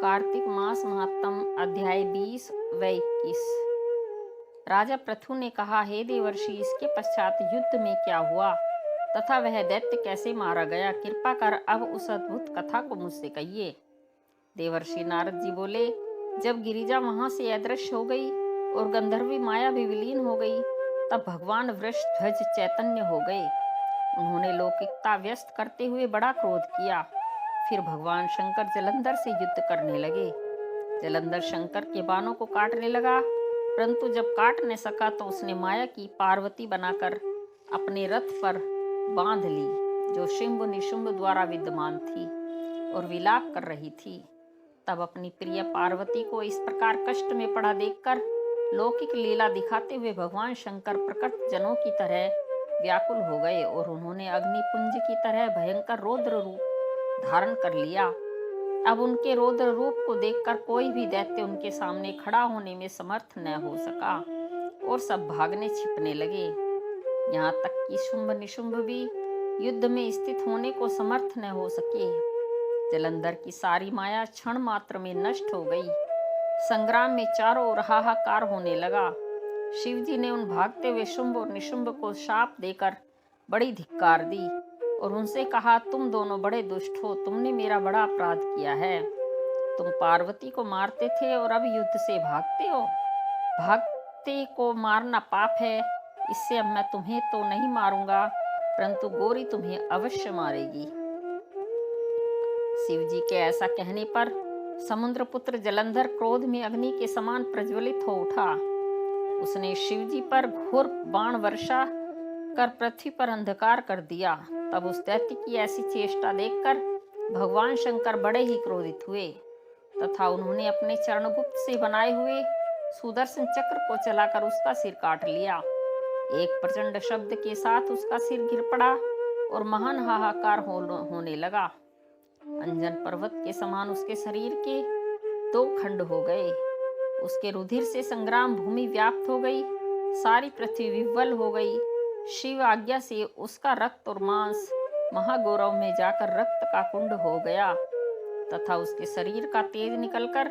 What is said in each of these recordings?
कार्तिक मास महात्म अध्याय 20 व 21। राजा पृथु ने कहा, हे देवर्षि, इसके पश्चात युद्ध में क्या हुआ तथा वह दैत्य कैसे मारा गया, कृपा कर अब उस अद्भुत कथा को मुझसे कहिए। देवर्षि नारद जी बोले, जब गिरिजा वहां से अदृश्य हो गई और गंधर्वी माया भी विलीन हो गई, तब भगवान वृषध्वज चैतन्य हो गए। उन्होंने लौकिकता व्यस्त करते हुए बड़ा क्रोध किया। फिर भगवान शंकर जलंधर से युद्ध करने लगे। जलंधर शंकर के बाणों को काटने लगा, परंतु जब काट न सका तो उसने माया की पार्वती बनाकर अपने रथ पर बांध ली, जो शुंभ निशुंभ द्वारा विद्यमान थी और विलाप कर रही थी। तब अपनी प्रिय पार्वती को इस प्रकार कष्ट में पड़ा देखकर लौकिक लीला दिखाते हुए भगवान शंकर प्रकृत जनों की तरह व्याकुल हो गए और उन्होंने अग्निपुंज की तरह भयंकर रौद्र रूप धारण कर लिया। अब उनके रौद्र रूप को देखकर कोई भी दैत्य उनके सामने खड़ा होने में समर्थ न हो सका और सब भागने छिपने लगे। यहाँ तक कि शुंभ निशुंभ भी युद्ध में स्थित होने को समर्थ न हो सके। जलंधर की सारी माया क्षण मात्र में नष्ट हो गई। संग्राम में चारों ओर हाहाकार होने लगा। शिवजी ने उन भागते हुए शुंभ और निशुंभ को शाप देकर बड़ी धिक्कार दी और उनसे कहा, तुम दोनों बड़े दुष्ट हो, तुमने मेरा बड़ा अपराध किया है। तुम पार्वती को मारते थे और अब युद्ध से भागते हो। भागते को मारना पाप है, इससे अब मैं तुम्हें तो नहीं मारूंगा, परंतु गौरी तुम्हें अवश्य मारेगी। शिवजी के ऐसा कहने पर समुद्र पुत्र जलंधर क्रोध में अग्नि के समान प्रज्वलित हो उठा। उसने शिवजी पर घोर बाण वर्षा कर पृथ्वी पर अंधकार कर दिया। तब उस दैत्य की ऐसी चेष्टा देखकर भगवान शंकर बड़े ही क्रोधित हुए तथा उन्होंने अपने चरणगुप्त से बनाए हुए सुदर्शन चक्र को चलाकर उसका सिर काट लिया। एक प्रचंड शब्द के साथ उसका सिर गिर पड़ा और महान हाहाकार होने लगा। अंजन पर्वत के समान उसके शरीर के 2 खंड हो गए। उसके रुधिर से संग्राम भूमि व्याप्त हो गई, सारी पृथ्वी विह्वल हो गई। शिव आज्ञा से उसका रक्त और मांस महागौरव में जाकर रक्त का कुंड हो गया तथा उसके शरीर का तेज निकलकर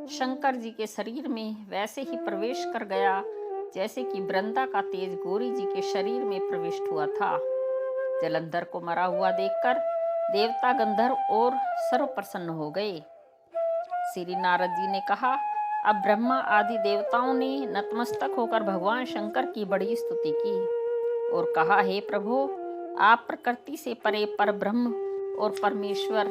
शंकर जी के शरीर में वैसे ही प्रवेश कर गया जैसे कि वृंदा का तेज गौरी जी के शरीर में प्रविष्ट हुआ था। जलंधर को मरा हुआ देखकर देवता गंधर्व और सर्व प्रसन्न हो गए। श्री नारद जी ने कहा, अब ब्रह्मा आदि देवताओं ने नतमस्तक होकर भगवान शंकर की बड़ी स्तुति की और कहा, हे प्रभु, आप प्रकृति से परे पर ब्रह्म और परमेश्वर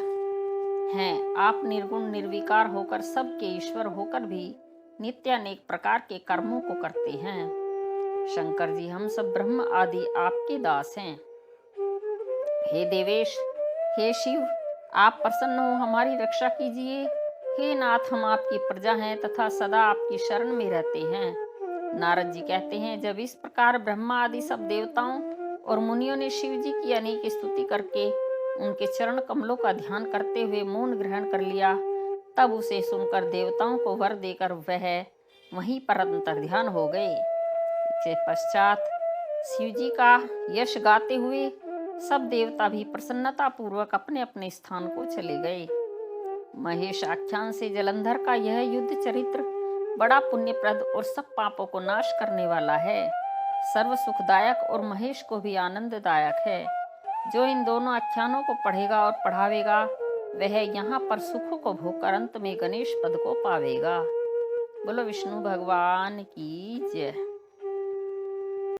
हैं। आप निर्गुण निर्विकार होकर सबके ईश्वर होकर भी नित्य अनेक प्रकार के कर्मों को करते हैं। शंकर जी, हम सब ब्रह्म आदि आपके दास हैं। हे देवेश, हे शिव, आप प्रसन्न हो हमारी रक्षा कीजिए। हे नाथ, हम आपकी प्रजा हैं तथा सदा आपकी शरण में रहते हैं। नारद जी कहते हैं, जब इस प्रकार ब्रह्मा आदि सब देवताओं और मुनियों ने शिव जी की अनेक स्तुति करके उनके चरण कमलों का ध्यान करते हुए मौन ग्रहण कर लिया, तब उसे सुनकर देवताओं को वर देकर वह वहीं पर अंतर्ध्यान हो गए। इसके पश्चात शिव जी का यश गाते हुए सब देवता भी प्रसन्नता पूर्वक अपने अपने स्थान को चले गए। महेश आख्यान से जलंधर का यह युद्ध चरित्र बड़ा पुण्यप्रद और सब पापों को नाश करने वाला है, सर्व सुखदायक और महेश को भी आनंददायक है। जो इन दोनों आख्यानों को पढ़ेगा और पढ़ावेगा, वह यहाँ पर सुखों को भोगकर अंत में गणेश पद को पावेगा। बोलो विष्णु भगवान की जय।